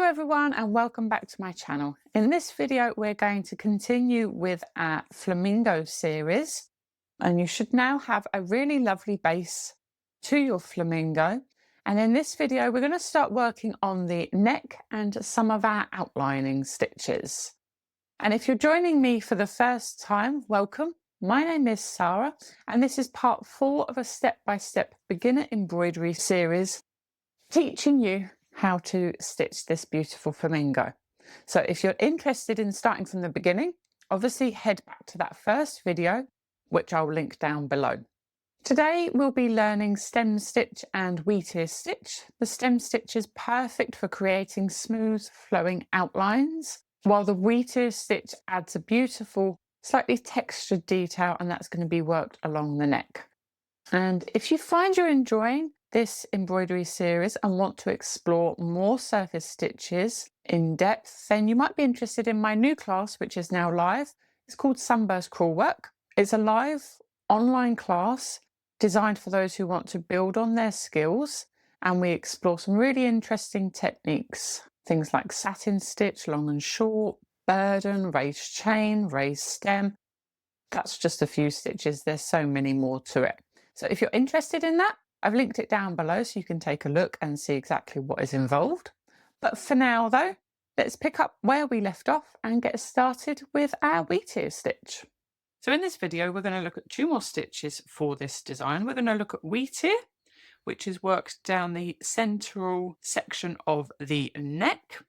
everyone and welcome back to my channel. In this video we're going to continue with our Flamingo series, and you should now have a really lovely base to your Flamingo. And in this video we're going to start working on the neck and some of our outlining stitches. And if you're joining me for the first time, welcome. My name is Sarah and this is part 4 of a step-by-step beginner embroidery series teaching you how to stitch this beautiful flamingo. So if you're interested in starting from the beginning, obviously head back to that first video, which I'll link down below. Today we'll be learning stem stitch and wheatear stitch. The stem stitch is perfect for creating smooth flowing outlines, while the wheatear stitch adds a beautiful, slightly textured detail, and that's going to be worked along the neck. And if you find you're enjoying this embroidery series and want to explore more surface stitches in depth, then you might be interested in my new class, which is now live. It's called Sunburst Crewel. It's a live online class designed for those who want to build on their skills, and we explore some really interesting techniques, things like satin stitch, long and short, burden, raised chain, raised stem. That's just a few stitches. There's so many more to it. So if you're interested in that, I've linked it down below so you can take a look and see exactly what is involved. But for now though, let's pick up where we left off and get started with our wheatear stitch. So in this video, we're going to look at 2 more stitches for this design. We're going to look at wheatear, which is worked down the central section of the neck.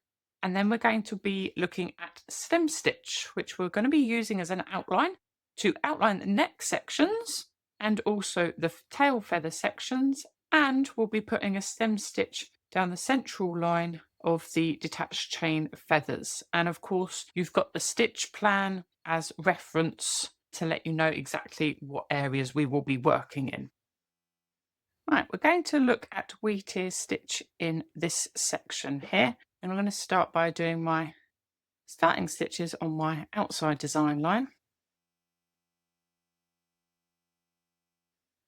And then we're going to be looking at stem stitch, which we're going to be using as an outline to outline the neck sections and also the tail feather sections, and we'll be putting a stem stitch down the central line of the detached chain feathers. And of course you've got the stitch plan as reference to let you know exactly what areas we will be working in. Right, we're going to look at wheatear stitch in this section here, and I'm going to start by doing my starting stitches on my outside design line.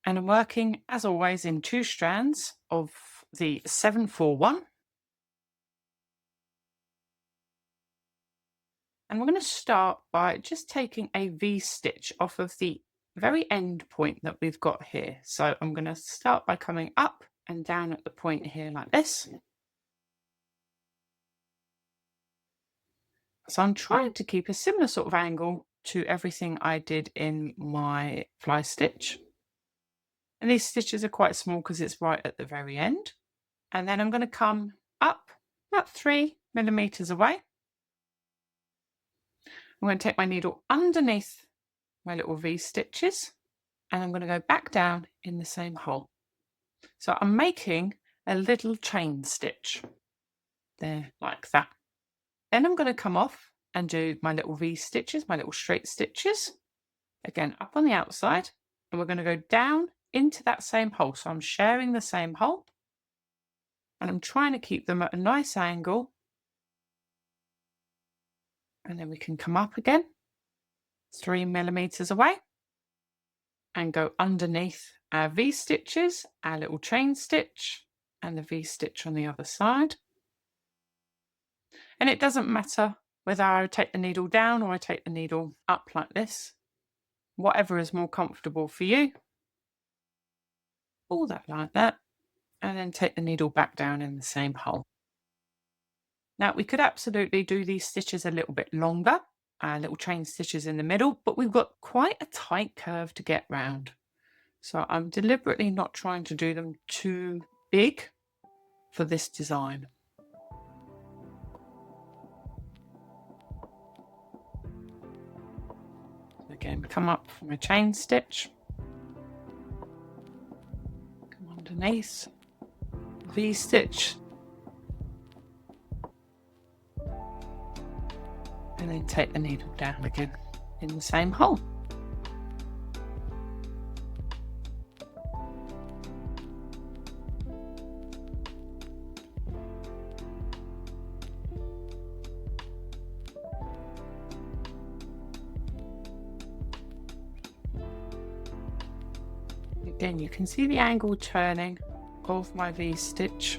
And I'm working, as always, in 2 strands of the 741. And we're going to start by just taking a V-stitch off of the very end point that we've got here. So I'm going to start by coming up and down at the point here like this. So I'm trying to keep a similar sort of angle to everything I did in my fly stitch. And these stitches are quite small because it's right at the very end. And then I'm going to come up about 3 millimeters away. I'm going to take my needle underneath my little V stitches, and I'm going to go back down in the same hole. So I'm making a little chain stitch there like that. Then I'm going to come off and do my little V stitches, my little straight stitches, again up on the outside, and we're going to go down into that same hole. So I'm sharing the same hole and I'm trying to keep them at a nice angle, and then we can come up again 3 millimeters away and go underneath our V stitches, our little chain stitch and the V stitch on the other side. And it doesn't matter whether I take the needle down or I take the needle up like this, whatever is more comfortable for you. Pull that like that, and then take the needle back down in the same hole. Now we could absolutely do these stitches a little bit longer, little chain stitches in the middle, but we've got quite a tight curve to get round. So I'm deliberately not trying to do them too big for this design. Again, come up for my chain stitch. Underneath, V stitch, and then take the needle down again in the same hole. Again, you can see the angle turning of my V stitch.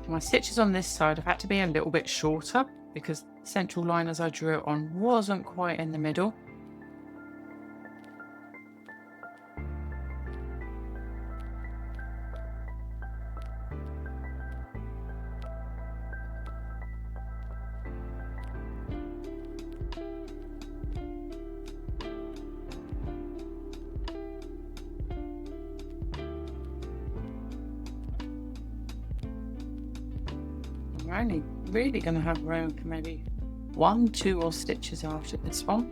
My stitches on this side have had to be a little bit shorter because the central line as I drew it on wasn't quite in the middle. We're only really going to have room for maybe 1, 2 more stitches after this one.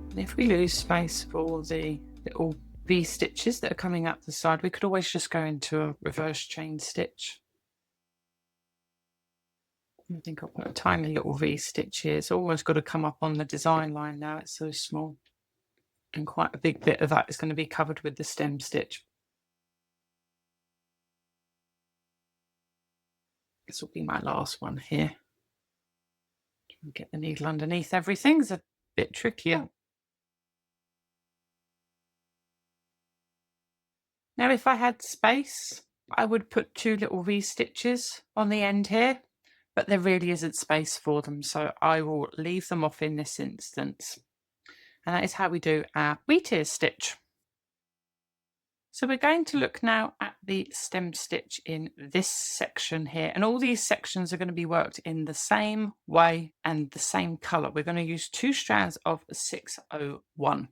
And if we lose space for the little V stitches that are coming up the side, we could always just go into a reverse chain stitch. I think I'll put a tiny little V stitch here. It's almost got to come up on the design line now, it's so small. And quite a big bit of that is going to be covered with the stem stitch. This will be my last one here. Get the needle underneath everything's a bit trickier. Now if I had space, I would put 2 little V stitches on the end here, but there really isn't space for them, so I will leave them off in this instance. And that is how we do our Wheatear stitch. So we're going to look now at the stem stitch in this section here, and all these sections are going to be worked in the same way and the same colour. We're going to use 2 strands of 601.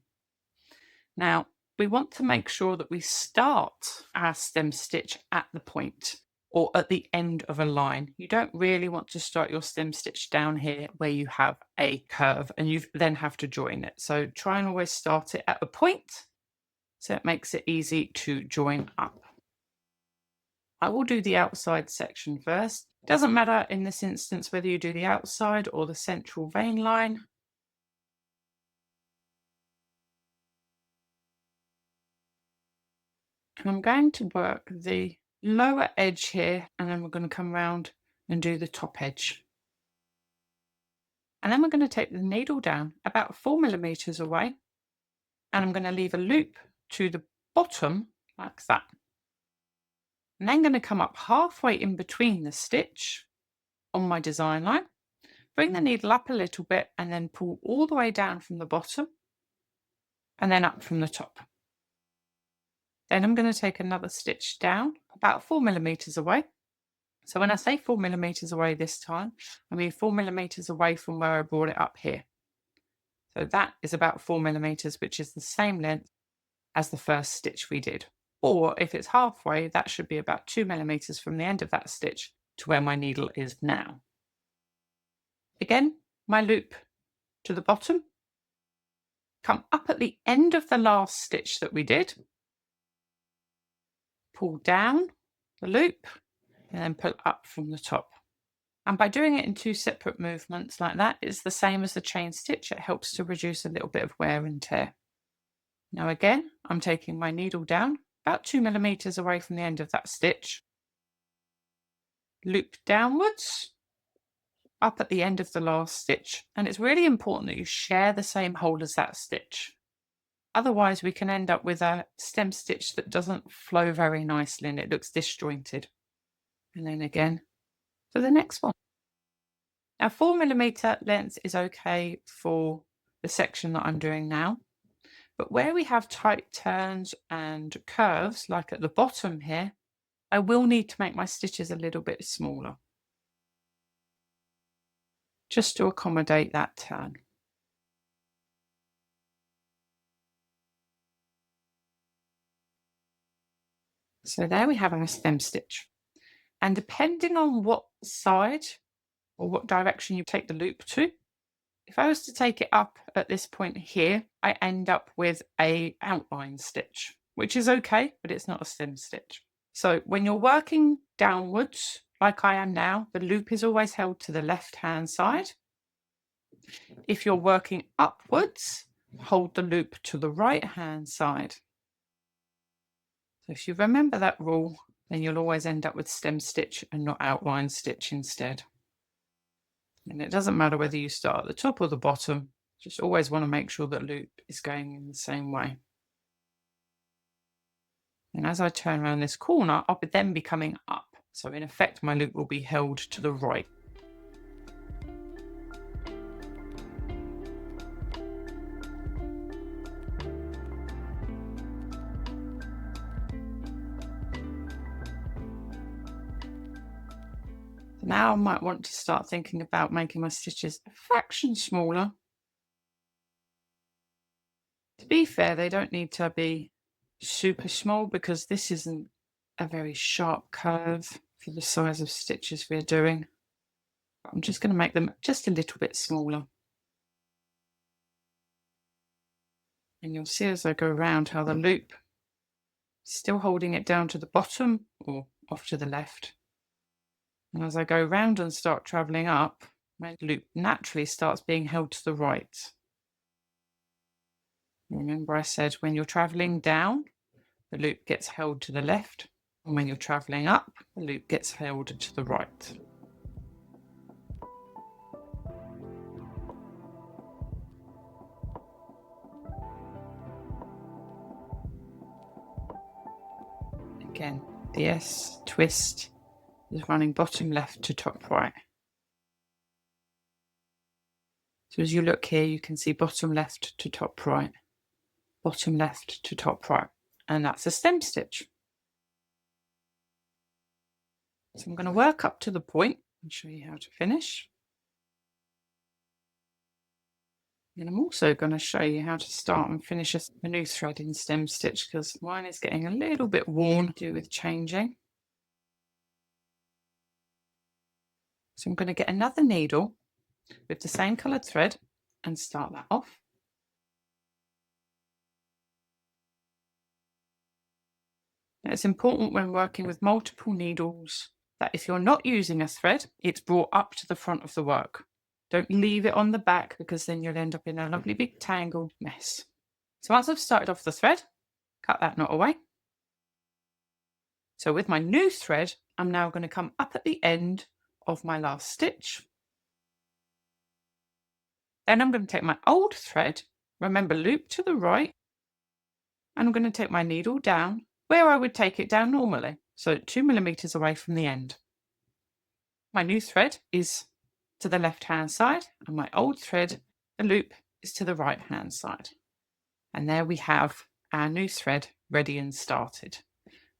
Now we want to make sure that we start our stem stitch at the point or at the end of a line. You don't really want to start your stem stitch down here where you have a curve and you then have to join it. So try and always start it at a point, so it makes it easy to join up. I will do the outside section first. It doesn't matter in this instance whether you do the outside or the central vein line. And I'm going to work the lower edge here, and then we're going to come round and do the top edge. And then we're going to take the needle down about 4mm away, and I'm going to leave a loop to the bottom like that. And then going to come up halfway in between the stitch on my design line, bring the needle up a little bit, and then pull all the way down from the bottom and then up from the top. Then I'm going to take another stitch down about 4mm away. So when I say 4mm away this time, I mean 4mm away from where I brought it up here. So that is about 4mm, which is the same length as the first stitch we did. Or if it's halfway, that should be about 2mm from the end of that stitch to where my needle is now. Again, my loop to the bottom, come up at the end of the last stitch that we did, pull down the loop and then pull up from the top. And by doing it in 2 separate movements like that, it's the same as the chain stitch. It helps to reduce a little bit of wear and tear. Now again, I'm taking my needle down about 2mm away from the end of that stitch, loop downwards, up at the end of the last stitch. And it's really important that you share the same hole as that stitch. Otherwise, we can end up with a stem stitch that doesn't flow very nicely and it looks disjointed. And then again for the next one. Now 4mm length is okay for the section that I'm doing now, but where we have tight turns and curves, like at the bottom here, I will need to make my stitches a little bit smaller, just to accommodate that turn. So there we have our stem stitch. And depending on what side or what direction you take the loop to, if I was to take it up at this point here, I end up with an outline stitch, which is okay, but it's not a stem stitch. So when you're working downwards, like I am now, the loop is always held to the left-hand side. If you're working upwards, hold the loop to the right-hand side. So if you remember that rule, then you'll always end up with stem stitch and not outline stitch instead. And it doesn't matter whether you start at the top or the bottom, just always want to make sure that loop is going in the same way. And as I turn around this corner, I'll then be coming up. So in effect, my loop will be held to the right. Now I might want to start thinking about making my stitches a fraction smaller. To be fair, they don't need to be super small because this isn't a very sharp curve for the size of stitches we're doing. I'm just going to make them just a little bit smaller. And you'll see as I go around how the loop is still holding it down to the bottom or off to the left. And as I go round and start travelling up, my loop naturally starts being held to the right. Remember I said when you're travelling down, the loop gets held to the left, and when you're travelling up, the loop gets held to the right. Again, the S twist is running bottom left to top right. So as you look here, you can see bottom left to top right, bottom left to top right, and that's a stem stitch. So I'm going to work up to the point and show you how to finish. And I'm also going to show you how to start and finish a new thread in stem stitch because mine is getting a little bit worn to do with changing. So I'm going to get another needle with the same coloured thread and start that off. Now it's important when working with multiple needles that if you're not using a thread, it's brought up to the front of the work. Don't leave it on the back because then you'll end up in a lovely big tangled mess. So once I've started off the thread, cut that knot away. So with my new thread, I'm now going to come up at the end of my last stitch. Then I'm going to take my old thread, remember loop to the right, and I'm going to take my needle down where I would take it down normally, so 2 millimeters away from the end. My new thread is to the left hand side, and my old thread, the loop, is to the right hand side. And there we have our new thread ready and started.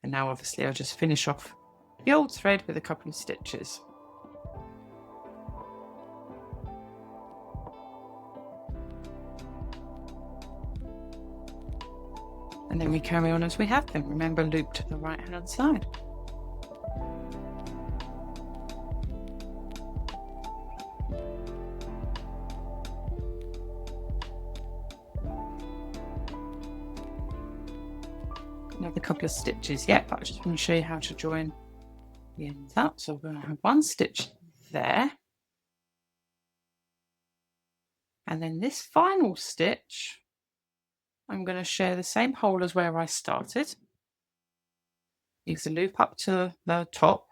And now obviously I'll just finish off the old thread with a couple of stitches. And then we carry on as we have them. Remember, loop to the right hand side. Another couple of stitches yet, but I just want to show you how to join the ends up. So we're going to have one stitch there. And then this final stitch, I'm going to share the same hole as where I started. Use the loop up to the top.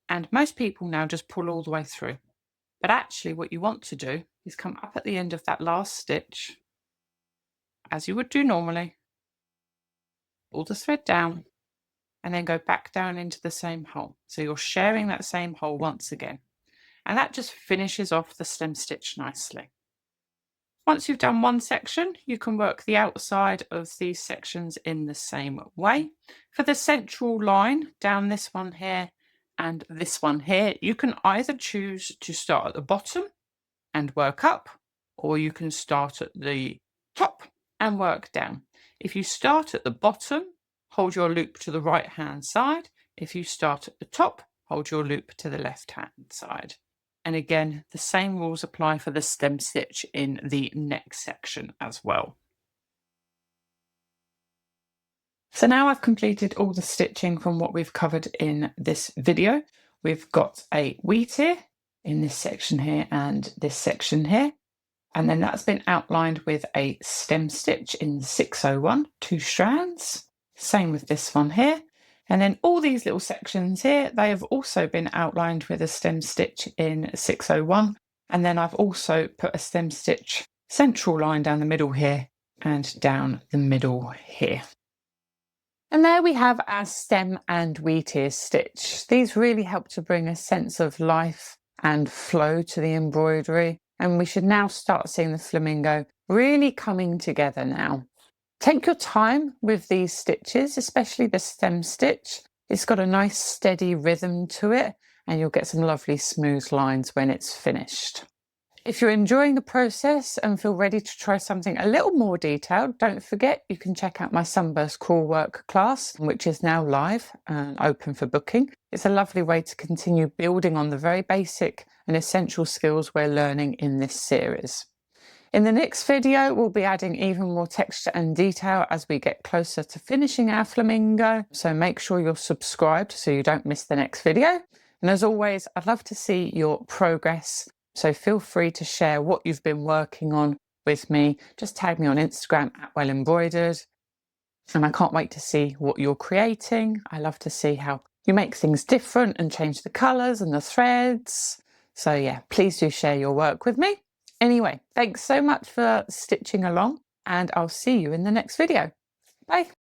And most people now just pull all the way through. But actually what you want to do is come up at the end of that last stitch, as you would do normally, pull the thread down, and then go back down into the same hole. So you're sharing that same hole once again. And that just finishes off the stem stitch nicely. Once you've done one section, you can work the outside of these sections in the same way. For the central line, down this one here and this one here, you can either choose to start at the bottom and work up, or you can start at the top and work down. If you start at the bottom, hold your loop to the right hand side. If you start at the top, hold your loop to the left hand side. And again, the same rules apply for the stem stitch in the neck section as well. So now I've completed all the stitching from what we've covered in this video. We've got a wheatear in this section here and this section here. And then that's been outlined with a stem stitch in 601, 2 strands. Same with this one here. And then all these little sections here, they have also been outlined with a stem stitch in 601. And then I've also put a stem stitch central line down the middle here and down the middle here. And there we have our Stem and Wheatear Stitch. These really help to bring a sense of life and flow to the embroidery. And we should now start seeing the flamingo really coming together now. Take your time with these stitches, especially the stem stitch. It's got a nice steady rhythm to it, and you'll get some lovely smooth lines when it's finished. If you're enjoying the process and feel ready to try something a little more detailed, don't forget you can check out my Sunburst Crewel work class, which is now live and open for booking. It's a lovely way to continue building on the very basic and essential skills we're learning in this series. In the next video, we'll be adding even more texture and detail as we get closer to finishing our flamingo. So make sure you're subscribed so you don't miss the next video. And as always, I'd love to see your progress. So feel free to share what you've been working on with me. Just tag me on Instagram @wellembroidered. And I can't wait to see what you're creating. I love to see how you make things different and change the colours and the threads. So yeah, please do share your work with me. Anyway, thanks so much for stitching along, and I'll see you in the next video. Bye.